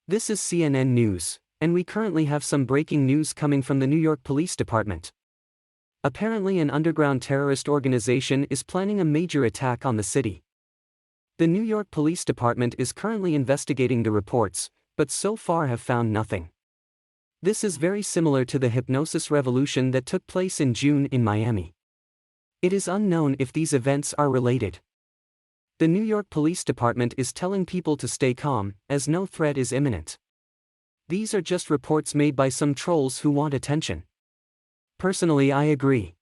This is CNN News, and we currently have some breaking news coming from the New York Police Department. Apparently, an underground terrorist organization is planning a major attack on the city. The New York Police Department is currently investigating the reports, but so far have found nothing. This is very similar to the hypnosis revolution that took place in June in Miami. It is unknown if these events are related. The New York Police Department is telling people to stay calm, as no threat is imminent. These are just reports made by some trolls who want attention. Personally, I agree.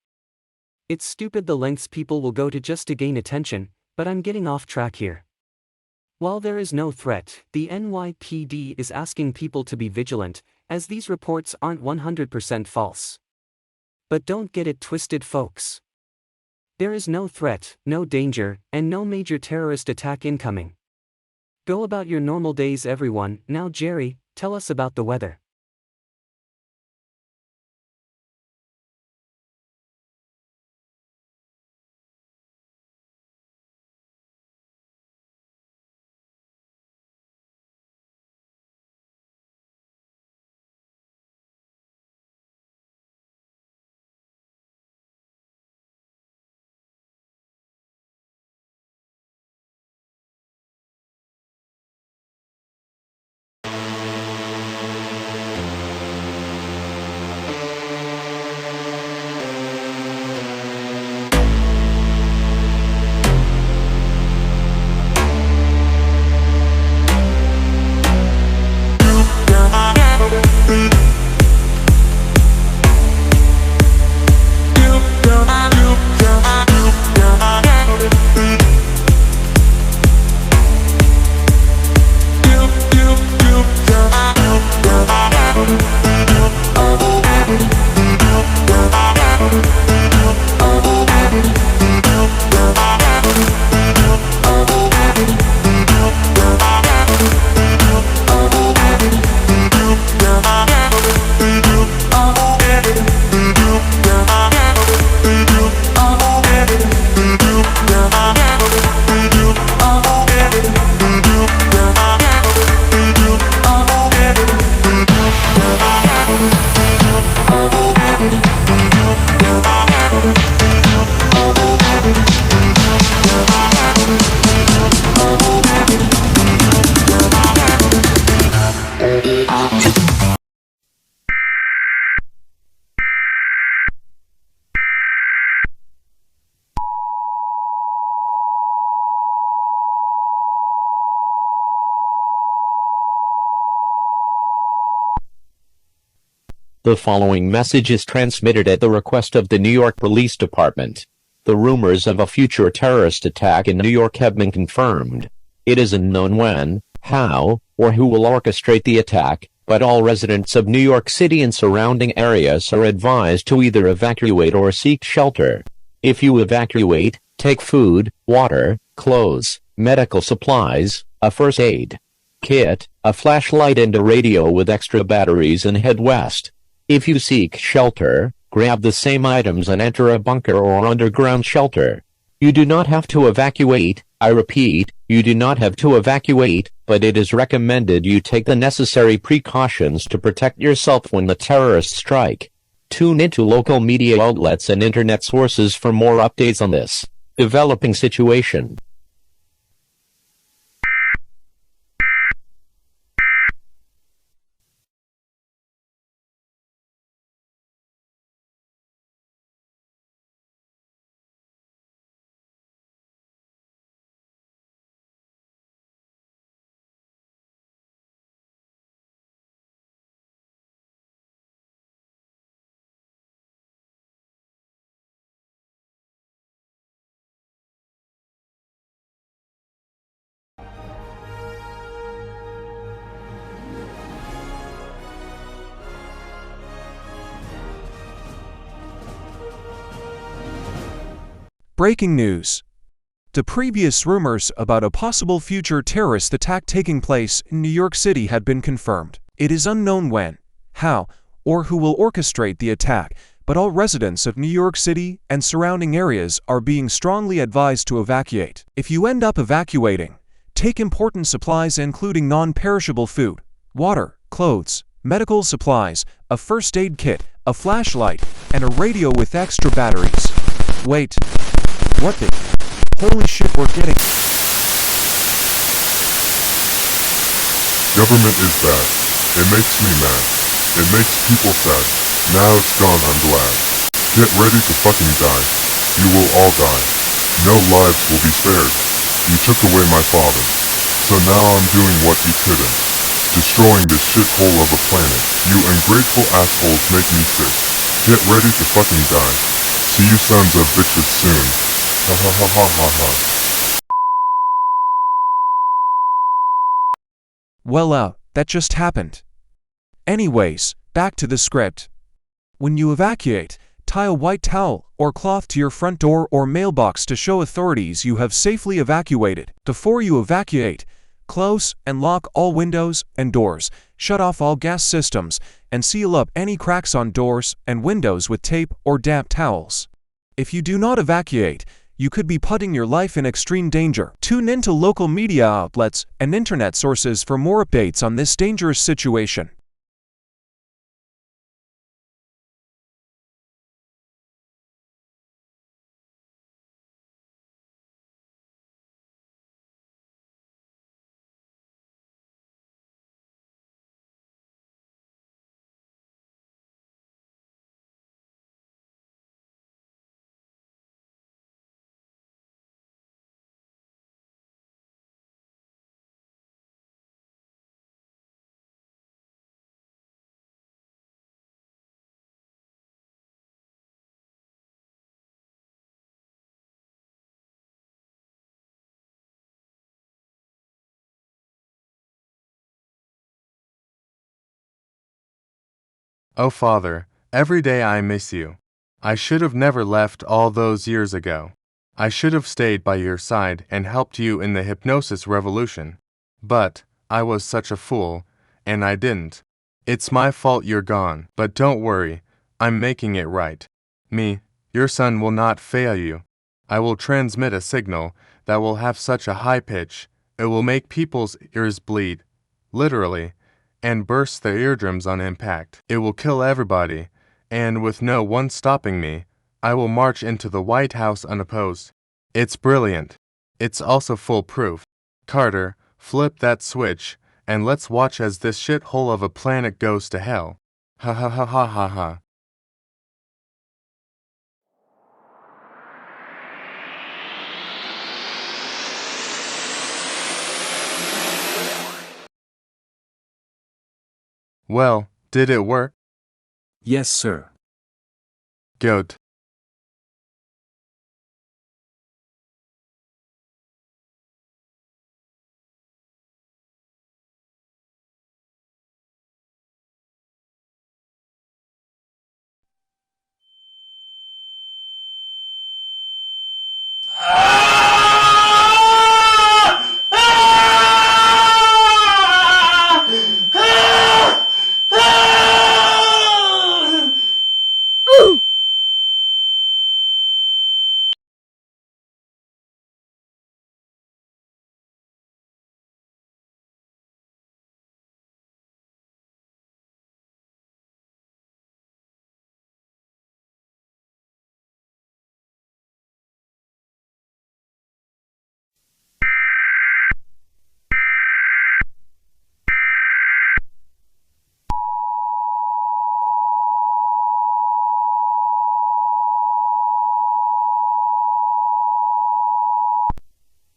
It's stupid the lengths people will go to just to gain attention, but I'm getting off track here. While there is no threat, the NYPD is asking people to be vigilant, as these reports aren't 100% false. But don't get it twisted, folks. There is no threat, no danger, and no major terrorist attack incoming. Go about your normal days, everyone. Now, Jerry, tell us about the weather. The following message is transmitted at the request of the New York Police Department. The rumors of a future terrorist attack in New York have been confirmed. It is unknown when, how, or who will orchestrate the attack, but all residents of New York City and surrounding areas are advised to either evacuate or seek shelter. If you evacuate, take food, water, clothes, medical supplies, a first aid kit, a flashlight and a radio with extra batteries and head west. If you seek shelter, grab the same items and enter a bunker or underground shelter. You do not have to evacuate. I repeat, you do not have to evacuate, but it is recommended you take the necessary precautions to protect yourself when the terrorists strike. Tune into local media outlets and internet sources for more updates on this developing situation. Breaking news. The previous rumors about a possible future terrorist attack taking place in New York City had been confirmed. It is unknown when, how, or who will orchestrate the attack, but all residents of New York City and surrounding areas are being strongly advised to evacuate. If you end up evacuating, take important supplies including non-perishable food, water, clothes, medical supplies, a first aid kit, a flashlight, and a radio with extra batteries. Wait. What the? Holy shit, we're getting... Government is bad. It makes me mad. It makes people sad. Now it's gone, I'm glad. Get ready to fucking die. You will all die. No lives will be spared. You took away my father. So now I'm doing what you couldn't. Destroying this shithole of a planet. You ungrateful assholes make me sick. Get ready to fucking die. See you sons of bitches soon. Ha ha ha ha ha ha. Well, that just happened. Anyways, back to the script. When you evacuate, tie a white towel or cloth to your front door or mailbox to show authorities you have safely evacuated. Before you evacuate, close and lock all windows and doors, shut off all gas systems, and seal up any cracks on doors and windows with tape or damp towels. If you do not evacuate, you could be putting your life in extreme danger. Tune into local media outlets and internet sources for more updates on this dangerous situation. Oh, Father, every day I miss you. I should have never left all those years ago. I should have stayed by your side and helped you in the hypnosis revolution. But I was such a fool, and I didn't. It's my fault you're gone, but don't worry, I'm making it right. Me, your son will not fail you. I will transmit a signal that will have such a high pitch, it will make people's ears bleed, literally, and burst their eardrums on impact. It will kill everybody, and with no one stopping me, I will march into the White House unopposed. It's brilliant. It's also foolproof. Carter, flip that switch, and let's watch as this shithole of a planet goes to hell. Ha ha ha ha ha ha. Well, did it work? Yes, sir. Good.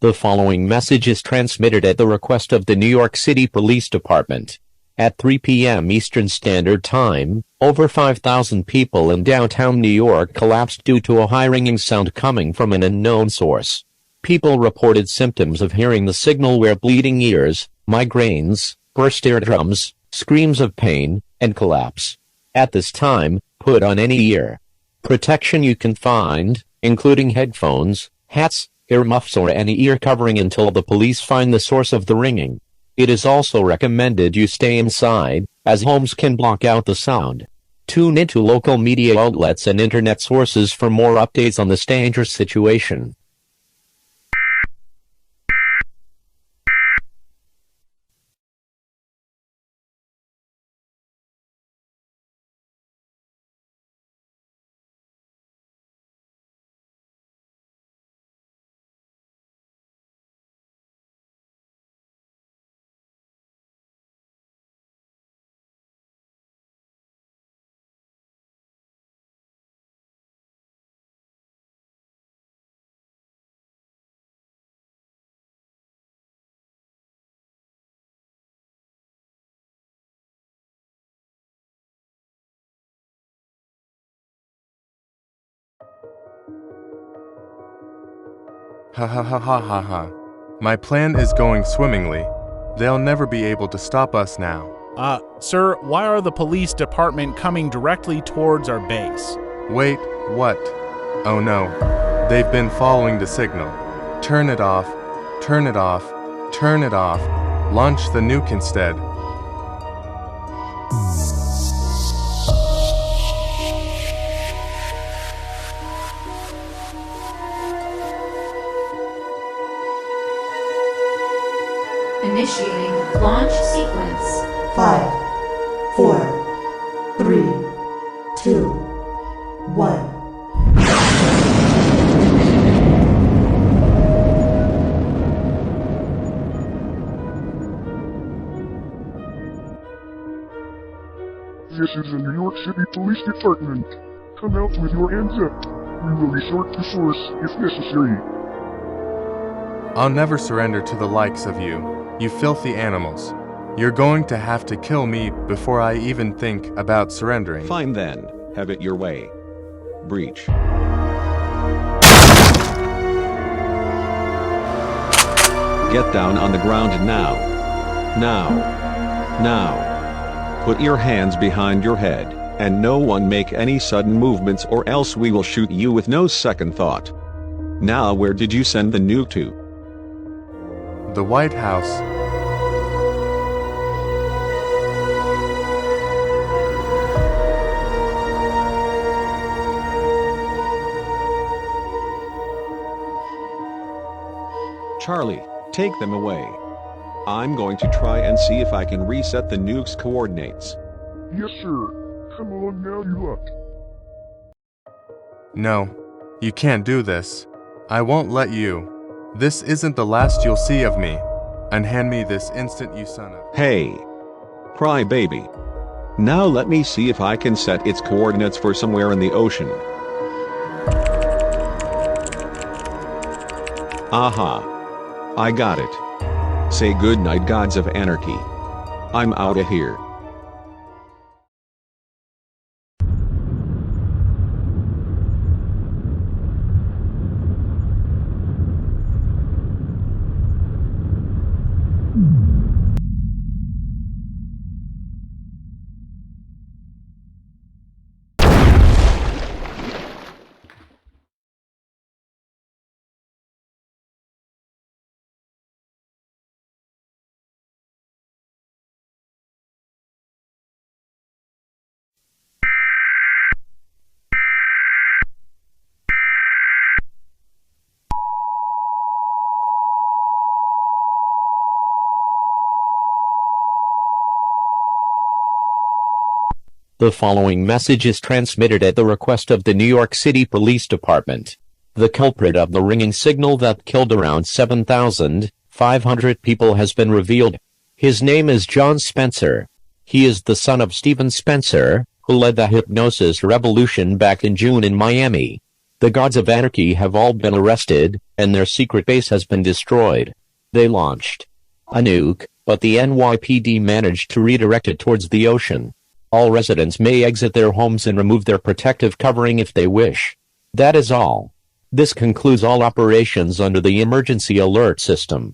The following message is transmitted at the request of the New York City Police Department. At 3 p.m. Eastern Standard Time, over 5,000 people in downtown New York collapsed due to a high ringing sound coming from an unknown source. People reported symptoms of hearing the signal were bleeding ears, migraines, burst eardrums, screams of pain, and collapse. At this time, put on any ear protection you can find, including headphones, hats, earmuffs or any ear covering until the police find the source of the ringing. It is also recommended you stay inside, as homes can block out the sound. Tune into local media outlets and internet sources for more updates on this dangerous situation. Ha ha ha ha ha ha. My plan is going swimmingly. They'll never be able to stop us now. Sir, why are the police department coming directly towards our base? Wait, what? Oh no. They've been following the signal. Turn it off. Turn it off. Turn it off. Launch the nuke instead. Initiating launch sequence. 5, 4, 3, 2, 1. This is the New York City Police Department. Come out with your hands up. We will resort to force if necessary. I'll never surrender to the likes of you filthy animals. You're going to have to kill me before I even think about surrendering. Fine then, have it your way. Breach. Get down on the ground now. Now. Now. Put your hands behind your head, and no one make any sudden movements or else we will shoot you with no second thought. Now where did you send the nuke to? The White House. Charlie, take them away. I'm going to try and see if I can reset the nuke's coordinates. Yes, sir. Come along now, you lot. No, you can't do this. I won't let you. This isn't the last you'll see of me. Unhand me this instant, you son of... Hey! Cry baby. Now let me see if I can set its coordinates for somewhere in the ocean. Aha! I got it. Say goodnight, gods of anarchy. I'm outta here. The following message is transmitted at the request of the New York City Police Department. The culprit of the ringing signal that killed around 7,500 people has been revealed. His name is John Spencer. He is the son of Stephen Spencer, who led the hypnosis revolution back in June in Miami. The gods of anarchy have all been arrested, and their secret base has been destroyed. They launched a nuke, but the NYPD managed to redirect it towards the ocean. All residents may exit their homes and remove their protective covering if they wish. That is all. This concludes all operations under the emergency alert system.